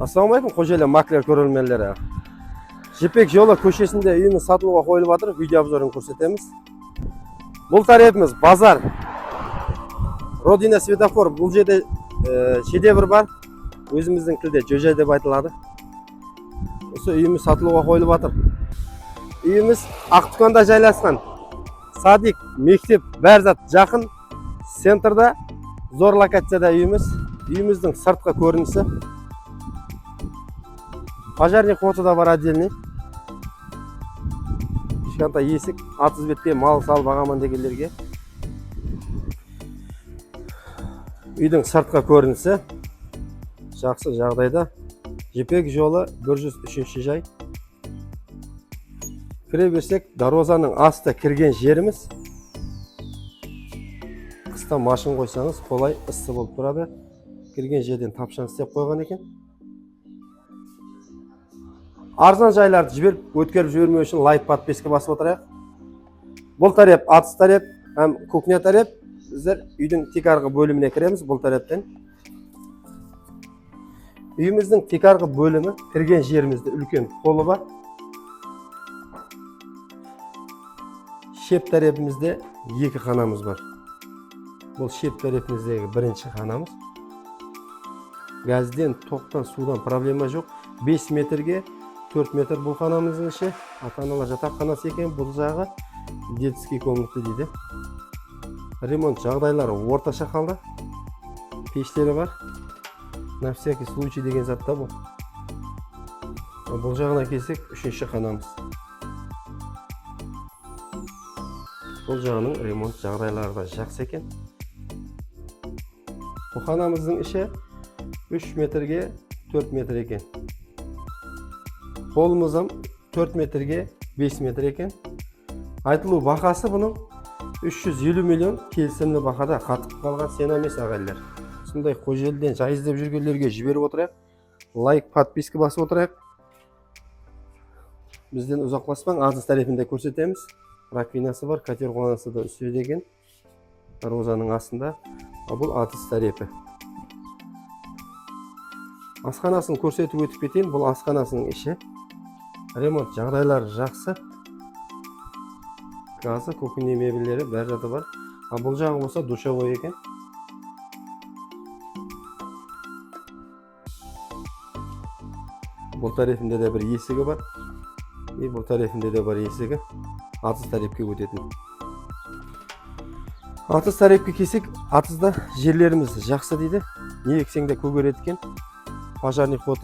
Assalamualaikum, қожелі маклер көрермендері. Жібек жолы көшесінде үйіміз сатылуға қойылып жатыр. Видео обзорын көрсетеміз. Бұл тарапымыз базар. Родина светофор. Бұл жерде шедевр бар. Өзіміздің тілде жөже деп айтылады. Осы үйіміз сатылуға қойылып жатыр. Үйіміз Ақтүканда жайласқан. Садик, мектеп, бәр зат жақын. Центрда, зор локацияда үйіміз. Үйіміздің сыртқы көрінісі. Пожарный хоты да бар отдельный. Кішкентай есік, атыз бетте мал салып ағаман дегендерге. Үйдің сыртқы көрінісі жақсы жағдайда. Жібек жолы 103 жай. Кіре берсек, дарозаның асты кірген жеріміз. Қыста машин қойсаңыз, қолай ыссы болып тұрады. Кірген жерден тапшан істеп қойған екен. Арзан жайларды жіберіп, өткеріп жібермеу үшін лайк, подписка басып отырайық. Бұл тарап атыс тарап, һәм кухня тарап. Біздер үйдің тек арғы бөліміне кіреміз бұл тараптан. Үйіміздің тек арғы бөлімі кірген жерімізде үлкен холы бар. Шеп тарапымызда екі қанамыз бар. Бұл шеп тарапымыздегі бірінші қанамыз. Газден, тоқтан, судан проблема жоқ. 5 метрге 4 метр бұл қанамыздың іші. Ата-аналар жатақханасы екен, бұл жағы детский комната дейді. Ремонт жағдайлары орташа қалды. Пештері бар. На всякий случай деген затта бұл. Бұл жағына келсек, үшінші қанамыз. Бұл жағының ремонт жағдайлары да жақсы екен. Бұл қанамыздың іші 3 метрге 4 метр екен. Қолымызым 4 метрге 5 метр екен. Айтылу бақасы бұның 350 миллион келісімді бақада қатып қалған сен емес ағайлар. Сондай қожелден жай іздеп жүргендерге жіберіп отырайық. Лайк, подписка басып отырайық. Бізден ұзақласпаң, атыс тарапында көрсетеміз. Раквинасы бар, котелханасы да үстіде екен. Розаның астында. Бұл атыс тарапы. Асханасын көрсетіп өтіп кетейін. Бұл асханасының іші. Ремонт жағдайлары жақсы. Газы, кухня мебельдері бәр жаты бар. Бұл жағы болса душевой екен. Бұл тарапында да бір есігі бар. Бұл тарапында да бар есігі. Атыс тарапқа өтетін. Атыс тарапқа келсек, атызда жерлеріміз жақсы дейді. Не ексең де көгереді екен. Пожарный хоты